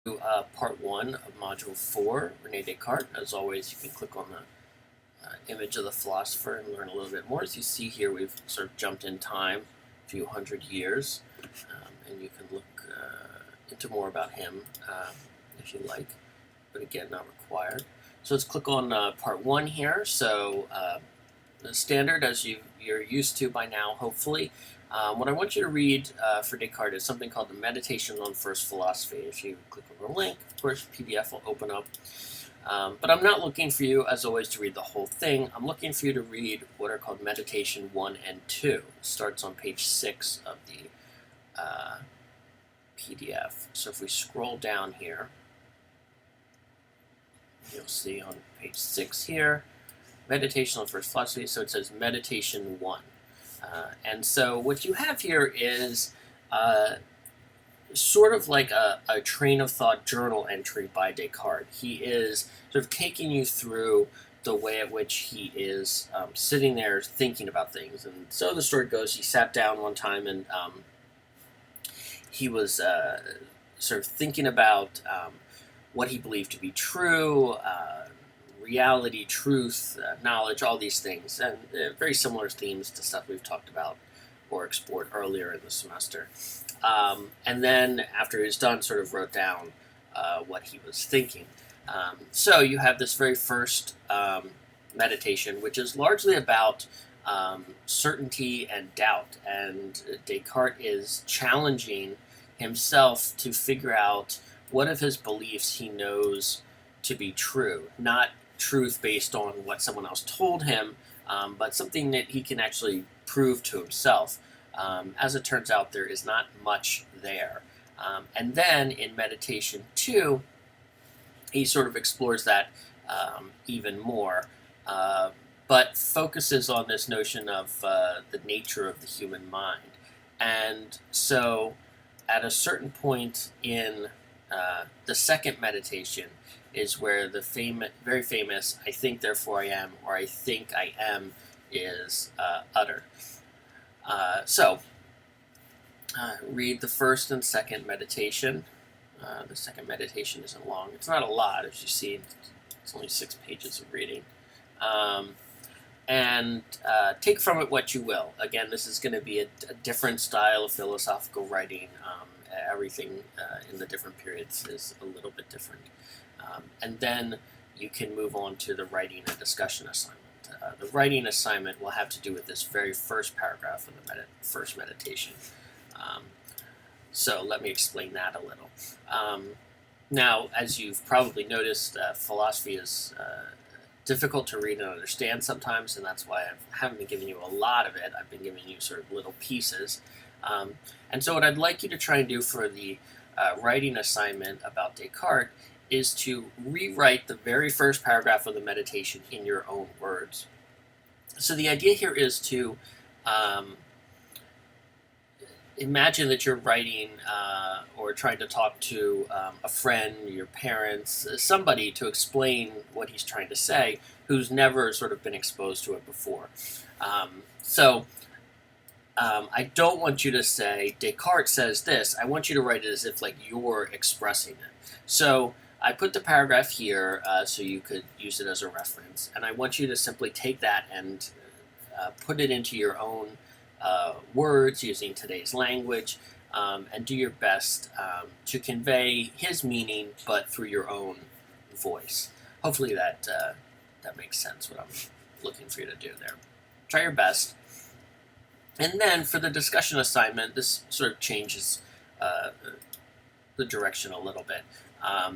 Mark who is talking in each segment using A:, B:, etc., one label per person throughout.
A: Part 1 of Module 4, Rene Descartes. As always, you can click on the image of the philosopher and learn a little bit more. As you see here, we've sort of jumped in time a few hundred years, and you can look into more about him if you like, but again, not required. So let's click on Part 1 here. So the standard, as you're used to by now, hopefully. What I want you to read for Descartes is something called the Meditations on First Philosophy. If you click on the link, of course, PDF will open up. But I'm not looking for you, as always, to read the whole thing. I'm looking for you to read what are called Meditation 1 and 2. It starts on page 6 of the PDF. So if we scroll down here, you'll see on page 6 here, Meditation on First Philosophy. So it says Meditation 1. And so what you have here is sort of like a train of thought journal entry by Descartes. He is sort of taking you through the way at which he is sitting there thinking about things. And so the story goes, he sat down one time and he was sort of thinking about what he believed to be true, reality, truth, knowledge, all these things, and very similar themes to stuff we've talked about or explored earlier in the semester. And then after he was done, sort of wrote down what he was thinking. So you have this very first meditation, which is largely about certainty and doubt, and Descartes is challenging himself to figure out what of his beliefs he knows to be true, not truth based on what someone else told him, but something that he can actually prove to himself. As it turns out, there is not much there. And then in Meditation 2, he sort of explores that even more, but focuses on this notion of the nature of the human mind. And so at a certain point in the second meditation is where the very famous "I think, therefore I am," or "I think I am," is uttered. So read the first and second meditation. The second meditation isn't long. It's not a lot, as you see. It's only 6 pages of reading. And take from it what you will. Again, this is going to be a different style of philosophical writing. Everything in the different periods is a little bit different. And then you can move on to the writing and discussion assignment. The writing assignment will have to do with this very first paragraph of the first meditation. So let me explain that a little. Now, as you've probably noticed, philosophy is difficult to read and understand sometimes, and that's why I haven't been giving you a lot of it. I've been giving you sort of little pieces. And so what I'd like you to try and do for the writing assignment about Descartes is to rewrite the very first paragraph of the meditation in your own words. So the idea here is to imagine that you're writing or trying to talk to a friend, your parents, somebody to explain what he's trying to say who's never sort of been exposed to it before. I don't want you to say, Descartes says this. I want you to write it as if like you're expressing it. So I put the paragraph here so you could use it as a reference, and I want you to simply take that and put it into your own words using today's language, and do your best to convey his meaning, but through your own voice. Hopefully that makes sense, what I'm looking for you to do there. Try your best. And then for the discussion assignment, this sort of changes the direction a little bit.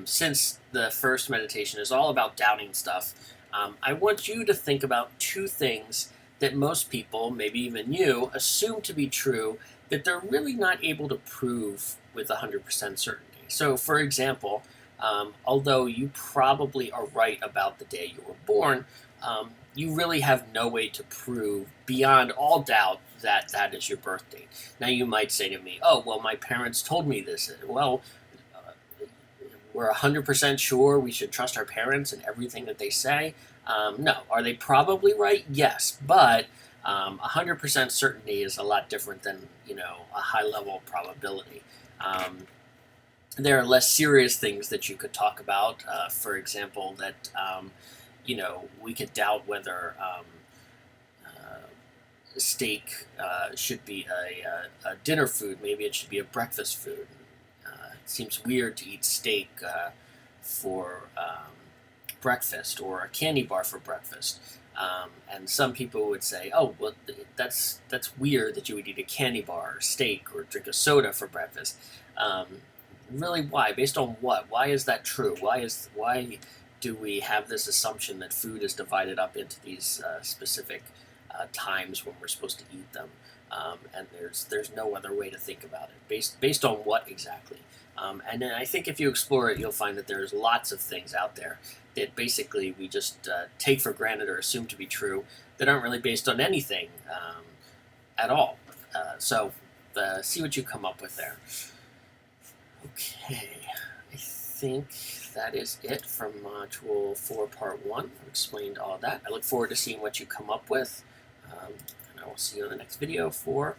A: Since the first meditation is all about doubting stuff, I want you to think about 2 things that most people, maybe even you, assume to be true that they're really not able to prove with 100% certainty. So, for example, although you probably are right about the day you were born, you really have no way to prove beyond all doubt that that is your birth date. Now you might say to me, oh, well, my parents told me this. Well, we're 100% sure we should trust our parents and everything that they say. No. Are they probably right? Yes. But 100% certainty is a lot different than, a high level probability. there are less serious things that you could talk about. For example, that we could doubt whether steak should be a dinner food. Maybe it should be a breakfast food. It seems weird to eat steak for breakfast, or a candy bar for breakfast. And some people would say, "Oh, well, that's weird that you would eat a candy bar or steak or drink a soda for breakfast." Really, why? Based on what? Why is that true? Why do we have this assumption that food is divided up into these specific times when we're supposed to eat them? And there's no other way to think about it. Based on what exactly? And then I think if you explore it, you'll find that there's lots of things out there that basically we just take for granted or assume to be true that aren't really based on anything at all. So see what you come up with there. Okay, I think that is it from Module 4, Part 1. I've explained all that. I look forward to seeing what you come up with, and I will see you in the next video for